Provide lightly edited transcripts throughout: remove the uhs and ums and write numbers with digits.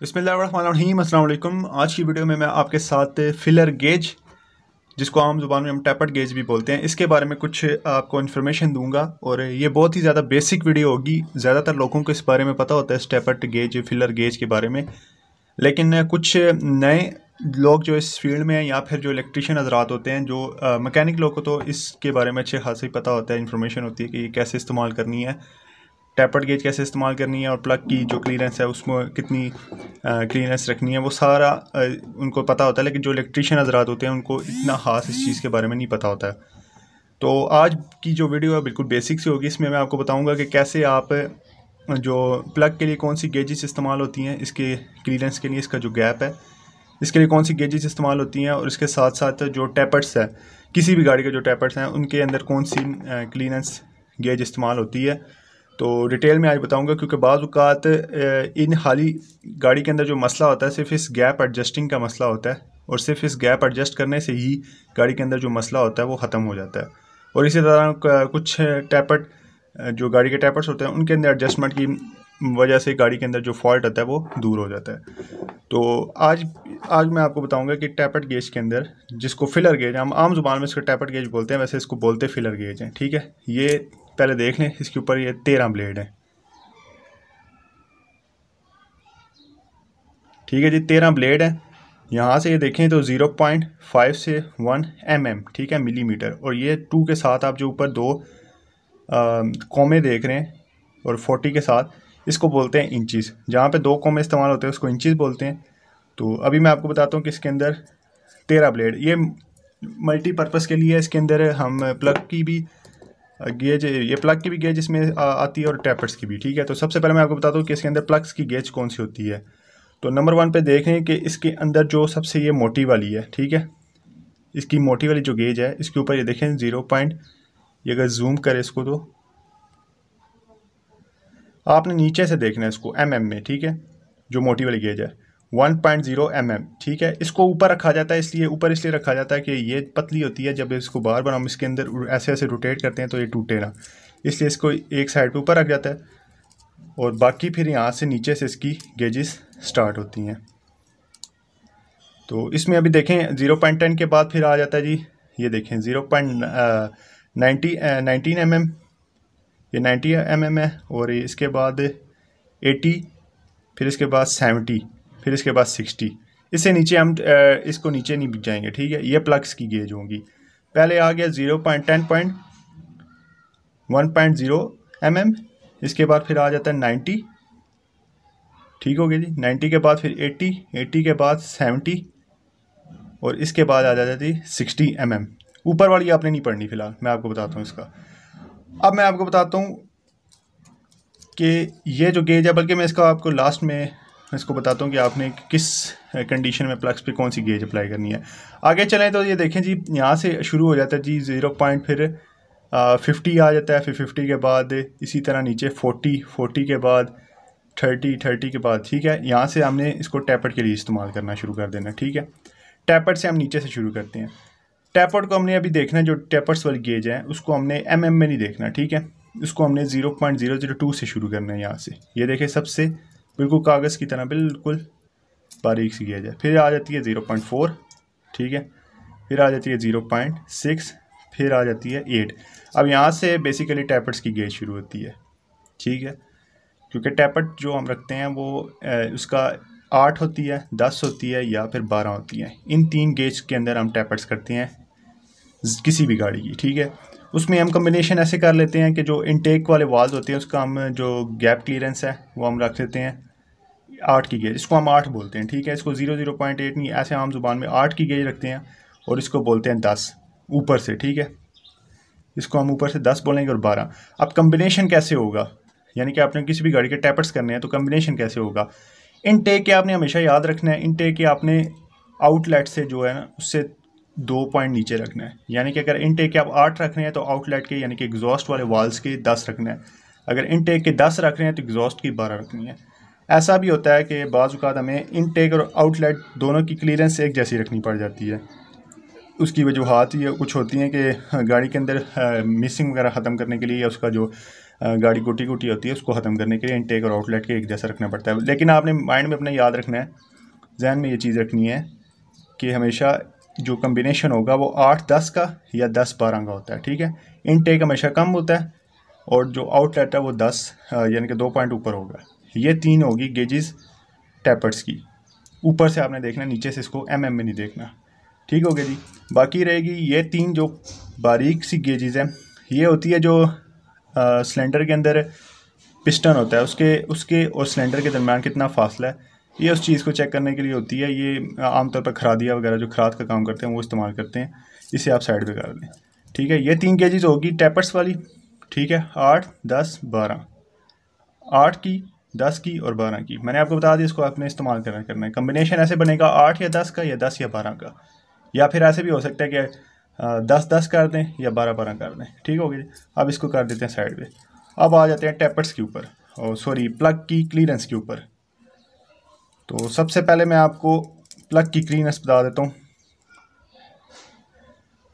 बिस्मिल्लाहिर्रहमानिर्रहीम, अस्सलाम वालेकुम। आज की वीडियो में मैं आपके साथ फिलर गेज, जिसको आम ज़ुबान में हम टैपर्ड गेज भी बोलते हैं, इसके बारे में कुछ आपको इन्फॉर्मेशन दूंगा। और ये बहुत ही ज़्यादा बेसिक वीडियो होगी। ज़्यादातर लोगों को इस बारे में पता होता है, इस टैपर्ड गेज फिलर गेज के बारे में, लेकिन कुछ नए लोग जो इस फील्ड में हैं या फिर जो इलेक्ट्रिशियन हज़रात होते हैं, जो मैकेनिक लोग को तो इसके बारे में अच्छे खासी पता होता है, इन्फॉर्मेशन होती है कि ये कैसे इस्तेमाल करनी है, टैपर्ड गेज कैसे इस्तेमाल करनी है और प्लग की जो क्लीयरेंस है उसमें कितनी क्लीयरेंस रखनी है, वो सारा उनको पता होता है। लेकिन जो इलेक्ट्रिशियन हज़रात होते हैं उनको इतना ख़ास इस चीज़ के बारे में नहीं पता होता है। तो आज की जो वीडियो है बिल्कुल बेसिक सी होगी। इसमें मैं आपको बताऊंगा कि कैसे आप जो प्लग के लिए कौन सी गेजेस इस्तेमाल होती हैं, इसके क्लीयरेंस के लिए इसका जो गैप है, इसके लिए कौन सी गेजेस इस्तेमाल होती हैं, और इसके साथ साथ जो टैपर्ड्स है, किसी भी गाड़ी के जो टैपर्ड्स हैं उनके अंदर कौन सी क्लीयरेंस गेज इस्तेमाल होती है, तो डिटेल में आज बताऊंगा। क्योंकि बाज़ औक़ात इन खाली गाड़ी के अंदर जो मसला होता है सिर्फ इस गैप एडजस्टिंग का मसला होता है, और सिर्फ इस गैप एडजस्ट करने से ही गाड़ी के अंदर जो मसला होता है वो ख़त्म हो जाता है। और इसी तरह कुछ टैपर्ड जो गाड़ी के टैपर्स होते हैं उनके अंदर एडजस्टमेंट की वजह से गाड़ी के अंदर जो फॉल्ट आता है वो दूर हो जाता है। तो आज मैं आपको बताऊंगा कि टैपर्ड गेज के अंदर, जिसको फिलर गेज, हम आम जुबान में इसको टैपर्ड गेज बोलते हैं, वैसे इसको बोलते फिलर गेज हैं। ठीक है, ये पहले देख लें। इसके ऊपर ये 13 ब्लेड है। ठीक है जी, 13 ब्लेड है। यहाँ से ये देखें तो 0.5 से 1 mm, ठीक है, मिलीमीटर। और ये 2 के साथ आप जो ऊपर दो कॉमे देख रहे हैं और 40 के साथ, इसको बोलते हैं इंचज़। जहाँ पे दो कॉमे इस्तेमाल होते हैं उसको इंचज़ बोलते हैं। तो अभी मैं आपको बताता हूँ कि इसके अंदर 13 ब्लेड, ये मल्टीपर्पज़ के लिए है। इसके अंदर हम प्लग की भी गेज, ये प्लग की भी गेज इसमें आती है और टैपर्ड्स की भी। ठीक है, तो सबसे पहले मैं आपको बताता हूँ कि इसके अंदर प्लग्स की गेज कौन सी होती है। तो नंबर 1 पे देखें कि इसके अंदर जो सबसे ये मोटी वाली है, ठीक है, इसकी मोटी वाली जो गेज है, इसके ऊपर ये देखें 0 पॉइंट, ये अगर जूम करें इसको तो आपने नीचे से देखना है इसको mm में। ठीक है, जो मोटी वाली गेज है 1.0 mm। ठीक है, इसको ऊपर रखा जाता है, इसलिए ऊपर इसलिए रखा जाता है कि ये पतली होती है। जब इसको बार बार हम इसके अंदर ऐसे ऐसे रोटेट करते हैं तो ये टूटे ना, इसलिए इसको एक साइड पे ऊपर रख जाता है, और बाकी फिर यहाँ से नीचे से इसकी गेजेस स्टार्ट होती हैं। तो इसमें अभी देखें 0.10 के बाद फिर आ जाता है जी, ये देखें 0.19 mm, ये 90 mm है। और इसके बाद 80, फिर इसके बाद 70, फिर इसके बाद 60। इससे नीचे हम इसको नीचे नहीं जाएंगे। ठीक है, ये प्लग्स की गेज होंगी। पहले आ गया 0.10.1.0 mm, इसके बाद फिर आ जाता है 90। ठीक हो गया जी, 90 के बाद फिर 80, 80 के बाद 70, और इसके बाद आ जाती है 60 mm। ऊपर वाली आपने नहीं पढ़नी, फिलहाल मैं आपको बताता हूँ इसका। अब मैं आपको बताता हूँ कि ये जो गेज है, बल्कि मैं इसका आपको लास्ट में इसको बताता हूँ कि आपने किस कंडीशन में प्लग्स पे कौन सी गेज अप्लाई करनी है। आगे चलें तो ये देखें जी, यहाँ से शुरू हो जाता है जी 0 पॉइंट, फिर 50 आ जाता है, फिर 50 के बाद इसी तरह नीचे 40, 40 के बाद 30, 30 के बाद। ठीक है, यहाँ से हमने इसको टैपर्ड के लिए इस्तेमाल करना शुरू कर देना। ठीक है, टैपर्ड से हम नीचे से शुरू करते हैं। टैपर्ड को हमने अभी देखना है, जो टैपर्ड्स वाली गेज है उसको हमने mm में नहीं देखना। ठीक है, इसको हमने 0.002 से शुरू करना है। यहाँ से ये देखें, सबसे बिल्कुल कागज़ की तरह बिल्कुल बारीक सी गेज है। फिर आ जाती है 0.4, ठीक है, फिर आ जाती है 0.6, फिर आ जाती है 8। अब यहाँ से बेसिकली टैपर्ड्स की गेज शुरू होती है। ठीक है, क्योंकि टैपर्ड जो हम रखते हैं वो उसका 8 होती है, 10 होती है या फिर 12 होती है। इन 3 गेज के अंदर हम टैपर्ड्स करते हैं किसी भी गाड़ी की। ठीक है, उसमें हम कम्बिनेशन ऐसे कर लेते हैं कि जो इनटेक वाले वाल्व होते हैं उसका हम जो गैप क्लियरेंस है वो हम रख लेते हैं 8 की गेज, इसको हम 8 बोलते हैं। ठीक है, इसको 0.8 नहीं, ऐसे आम जुबान में 8 की गेज रखते हैं, और इसको बोलते हैं 10 ऊपर से। ठीक है, इसको हम ऊपर से 10 बोलेंगे और 12। अब कम्बिनेशन कैसे होगा, यानी कि आपने किसी भी गाड़ी के टैपर्ड्स करने हैं तो कम्बिनेशन कैसे होगा। इनटेक के आपने हमेशा याद रखना है, इनटेक के आपने आउटलेट से जो है ना उससे 2 पॉइंट नीचे रखना है। यानी कि अगर इनटेक के आप 8 रख रहे हैं तो आउटलेट के यानी कि एग्जॉस्ट वाले वाल्स के 10 रखना है। अगर इनटेक के 10 रख रहे हैं तो एग्जॉस्ट की 12 रखनी है। ऐसा भी होता है कि बाज़ औक़ात हमें इनटेक और आउटलेट दोनों की क्लीयरेंस एक जैसी रखनी पड़ जाती है। उसकी वजूहात ये कुछ होती हैं कि गाड़ी के अंदर मिसिंग वगैरह ख़त्म करने के लिए, या उसका जो गाड़ी गोटी गोटी होती है, उसको ख़त्म करने के लिए इनटेक और आउटलेट के एक जैसा रखना पड़ता है। लेकिन आपने माइंड में अपना याद रखना है, जहन में ये चीज़ रखनी है कि हमेशा जो कम्बिनेशन होगा वो 8-10 का या 10-12 का होता है, ठीक है। इनटेक हमेशा कम होता है और जो आउटलेट है वो 10 यानी कि 2 पॉइंट ऊपर होगा। ये 3 होगी गेजेस टैपर्स की। ऊपर से आपने देखना, नीचे से इसको mm में नहीं देखना, ठीक हो गया जी। बाकी रहेगी ये 3 जो बारीक सी गेजेस हैं, ये होती है जो सिलेंडर के अंदर पिस्टन होता है, उसके और सिलेंडर के दरमियान कितना फासला है, ये उस चीज़ को चेक करने के लिए होती है। ये आमतौर पर खरादिया वगैरह जो खराद का काम करते हैं वो इस्तेमाल करते हैं। इसे आप साइड पे कर दें, ठीक है। ये 3 गेजेस होगी टैपर्स वाली, ठीक है। 8, 10, 12, 8 की, 10 की और 12 की। मैंने आपको बता दिया, इसको आपने इस्तेमाल करना है। कम्बिनेशन ऐसे बनेगा 8 या 10 का या 10 या 12 का, या फिर ऐसे भी हो सकता है कि 10-10 कर दें या 12-12 कर दें, ठीक हो गया। अब इसको कर देते हैं साइड पे। अब आ जाते हैं टैपर्स के ऊपर, और सॉरी प्लग की क्लीयरेंस के ऊपर। तो सबसे पहले मैं आपको प्लग की क्लीयरेंस बता देता हूँ।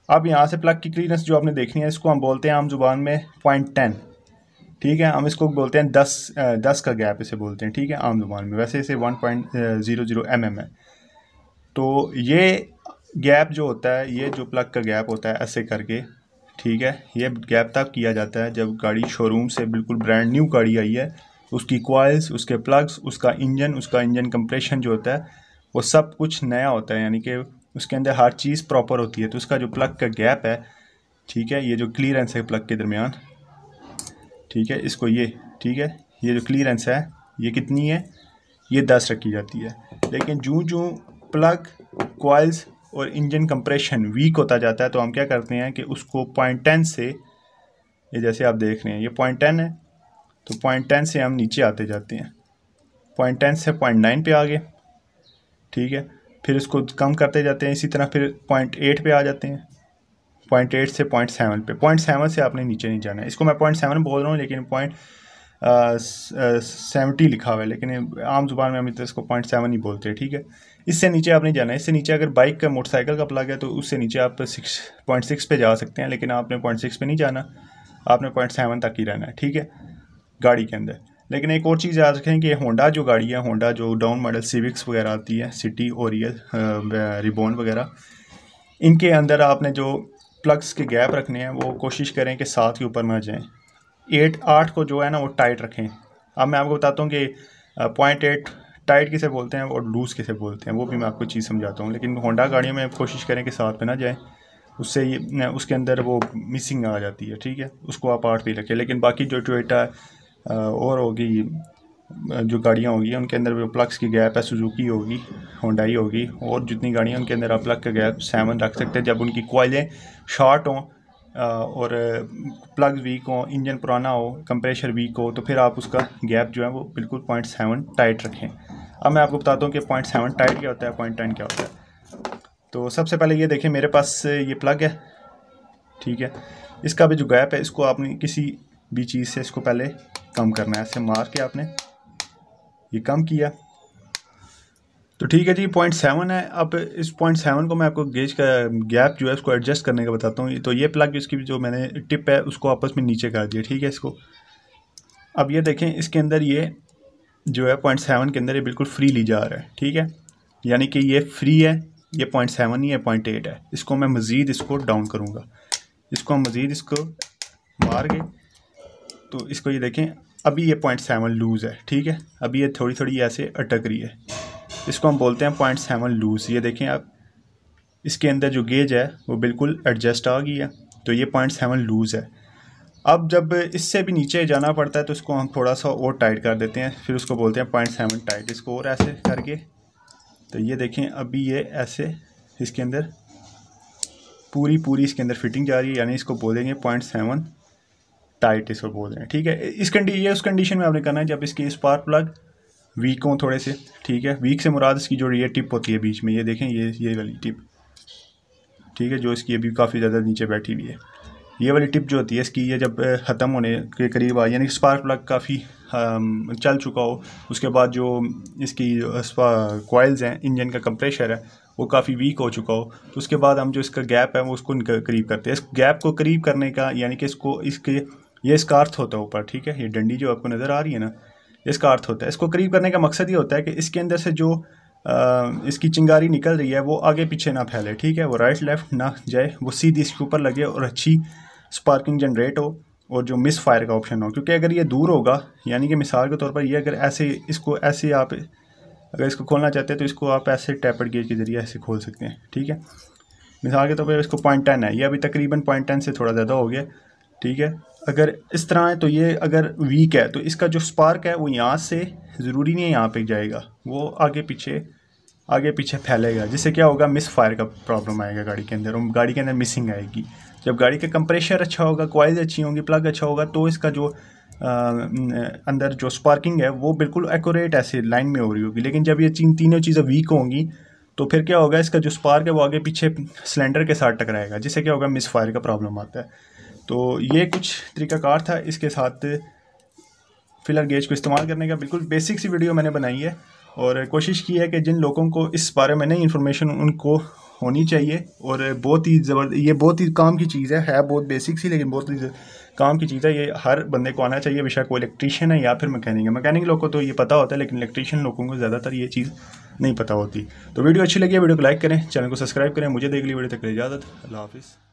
अब यहाँ से प्लग की क्लीयरेंस जो आपने देखनी है, इसको हम बोलते हैं आम जुबान में 0.10, ठीक है। हम इसको बोलते हैं 10 का गैप इसे बोलते हैं, ठीक है, आम जुबान में। वैसे इसे 1.00 mm है। तो ये गैप जो होता है, ये जो प्लग का गैप होता है ऐसे करके, ठीक है, ये गैप तब किया जाता है जब गाड़ी शोरूम से बिल्कुल ब्रांड न्यू गाड़ी आई है, उसकी कॉइल्स, उसके प्लग्स, उसका इंजन कंप्रेशन जो होता है वो सब कुछ नया होता है, यानी कि उसके अंदर हर चीज़ प्रॉपर होती है। तो उसका जो प्लग का गैप है, ठीक है, ये जो क्लीयरेंस है प्लग के दरमियान, ठीक है, इसको ये, ठीक है, ये जो क्लीयरेंस है ये कितनी है, ये 10 रखी जाती है। लेकिन जो प्लग, कॉइल्स और इंजन कंप्रेशन वीक होता जाता है तो हम क्या करते हैं कि उसको 0.10 से, ये जैसे आप देख रहे हैं ये 0.10 है, तो 0.10 से हम नीचे आते जाते हैं, 0.10 से 0.9 पे आ गए, ठीक है। फिर इसको कम करते जाते हैं, इसी तरह फिर 0.8 पे आ जाते हैं, 0.8 से 0.7 पे। 0.7 से आपने नीचे नहीं जाना है। इसको मैं 0.7 बोल रहा हूँ लेकिन 0.70 लिखा हुआ है, लेकिन आम जुबान में हम तो इसको 0.7 ही बोलते हैं, ठीक है। इससे नीचे आपने जाना है। इससे नीचे अगर बाइक का, मोटरसाइकिल का प्लग है तो उससे नीचे आप 6.6 पे जा सकते हैं, लेकिन आपने 0.6 पे नहीं जाना, आपने 0.7 तक ही रहना है, ठीक है, गाड़ी के अंदर। लेकिन एक और चीज़ याद रखें कि होंडा जो गाड़ी है, होंडा जो डाउन मॉडल सिविक्स वगैरह आती है, सिटी, ओरियल, रिबॉन वगैरह, इनके अंदर आपने जो प्लग्स के गैप रखने हैं वो कोशिश करें कि 7 के ऊपर ना जाएं। 8 को जो है ना वो टाइट रखें। अब मैं आपको बताता हूँ कि 0.8 टाइट किसे बोलते हैं और लूज़ किसे बोलते हैं, वो भी मैं आपको चीज़ समझाता हूँ। लेकिन होंडा गाड़ियों में कोशिश करें कि 7 पे ना जाएँ, उससे ये उसके अंदर वो मिसिंग आ जाती है, ठीक है, उसको आप 8 पे रखें। लेकिन बाकी जो टोयोटा और होगी, जो गाड़ियाँ होगी उनके अंदर जो प्लग्स की गैप है, सुजुकी होगी, होंडाई होगी, और जितनी गाड़ियाँ उनके अंदर आप प्लग का गैप 7 रख सकते हैं। जब उनकी कॉइलें शॉर्ट हों और प्लग वीक हो, इंजन पुराना हो, कंप्रेशर वीक हो, तो फिर आप उसका गैप जो है वो बिल्कुल 0.7 टाइट रखें। अब मैं आपको बताता हूँ कि 0.7 टाइट क्या होता है, 0.10 क्या होता है। तो सबसे पहले ये देखें, मेरे पास ये प्लग है, ठीक है, इसका भी जो गैप है इसको आपने किसी भी चीज़ से इसको पहले कम करना है। ऐसे मार के आपने ये कम किया तो ठीक है जी, 0.7 है। अब इस 0.7 को मैं आपको गेज का गैप जो है उसको एडजस्ट करने का बताता हूँ। तो ये प्लग इसकी जो मैंने टिप है उसको आपस में नीचे कर दिया, ठीक है, इसको। अब ये देखें, इसके अंदर ये जो है 0.7 के अंदर ये बिल्कुल फ्री ली जा रहा है, ठीक है, यानी कि ये फ्री है, ये 0.7 नहीं है, 0.8 है। इसको मैं मज़ीद इसको डाउन करूँगा, इसको हम मज़ीद इसको मार के, तो इसको ये देखें, अभी ये 0.7 लूज़ है, ठीक है, अभी ये थोड़ी थोड़ी ऐसे अटक रही है, इसको हम बोलते हैं 0.7 लूज़। ये देखें आप, इसके अंदर जो गेज है वो बिल्कुल एडजस्ट आ गई है, तो ये 0.7 लूज़ है। अब जब इससे भी नीचे जाना पड़ता है तो इसको हम थोड़ा सा और टाइट कर देते हैं, फिर उसको बोलते हैं 0.7 टाइट। इसको और ऐसे करके, तो ये देखें अभी ये ऐसे इसके अंदर पूरी इसके अंदर फिटिंग जा रही है, यानी इसको बोलेंगे 0.7 टाइट, इसको बोल रहे हैं, ठीक है। ये उस कंडीशन में आपने करना है जब इसके स्पार्क प्लग वीक हों थोड़े से, ठीक है। वीक से मुराद इसकी जो ये टिप होती है बीच में, ये देखें, ये वाली टिप, ठीक है, जो इसकी अभी काफ़ी ज़्यादा नीचे बैठी हुई है, ये वाली टिप जो होती है इसकी, ये जब ख़त्म होने के करीब आ, यानी स्पार्क प्लग काफ़ी चल चुका हो, उसके बाद जो इसकी कॉइल्स हैं, इंजन का कंप्रेशर है वो काफ़ी वीक हो चुका हो, तो उसके बाद हम जो इसका गैप है वो उसको करीब करते हैं। इस गैप को करीब करने का, यानी कि इसको इसके ये इसका अर्थ होता है ऊपर, ठीक है। ये डंडी जो आपको नज़र आ रही है ना, इसका अर्थ होता है। इसको करीब करने का मकसद ये होता है कि इसके अंदर से जो इसकी चिंगारी निकल रही है वो आगे पीछे ना फैले, ठीक है। वो राइट लेफ़्ट ना जाए, वो सीधी इसके ऊपर लगे और अच्छी स्पार्किंग जनरेट हो और जो मिस फायर का ऑप्शन हो। क्योंकि अगर ये दूर होगा, यानी कि मिसाल के तौर पर ये अगर ऐसे इसको ऐसे आप अगर इसको खोलना चाहते हैं तो इसको आप ऐसे टैपर्ड गेज के ज़रिए ऐसे खोल सकते हैं, ठीक है। मिसाल के तौर पर इसको 0.10 है, ये अभी तकरीबन 0.10 से थोड़ा ज़्यादा हो गया, ठीक है। अगर इस तरह है तो ये अगर वीक है तो इसका जो स्पार्क है वो यहाँ से ज़रूरी नहीं है यहाँ पे जाएगा, वो आगे पीछे फैलेगा, जिससे क्या होगा, मिस फायर का प्रॉब्लम आएगा गाड़ी के अंदर, और गाड़ी के अंदर मिसिंग आएगी। जब गाड़ी का कंप्रेशर अच्छा होगा, कॉइल्स अच्छी होंगी, प्लग अच्छा होगा, तो इसका जो अंदर जो स्पार्किंग है वो बिल्कुल एक्यूरेट ऐसे लाइन में हो रही होगी। लेकिन जब ये तीनों चीज़ें वीक होंगी तो फिर क्या होगा, इसका जो स्पार्क है वो आगे पीछे सिलेंडर के साथ टकराएगा, जिससे क्या होगा, मिस फायर का प्रॉब्लम आता है। तो ये कुछ तरीक़ाकार था इसके साथ फिलर गेज को इस्तेमाल करने का। बिल्कुल बेसिक सी वीडियो मैंने बनाई है और कोशिश की है कि जिन लोगों को इस बारे में नई इन्फॉर्मेशन उनको होनी चाहिए, और बहुत ही ये बहुत ही काम की चीज़ है बहुत बेसिक सी, लेकिन बहुत ही काम की चीज़ है। ये हर बंदे को आना चाहिए, बेशक वो इलेक्ट्रीशियन है या फिर मैकेनिक है। मैकेनिक लोगों को तो ये पता होता है, लेकिन इलेक्ट्रीशियन लोगों को ज़्यादातर ये चीज़ नहीं पता होती। तो वीडियो अच्छी लगी है, वीडियो को लाइक करें, चैनल को सब्सक्राइब करें। मुझे देख ली वीडियो तक इजाज़त, अल्लाह हाफिज़।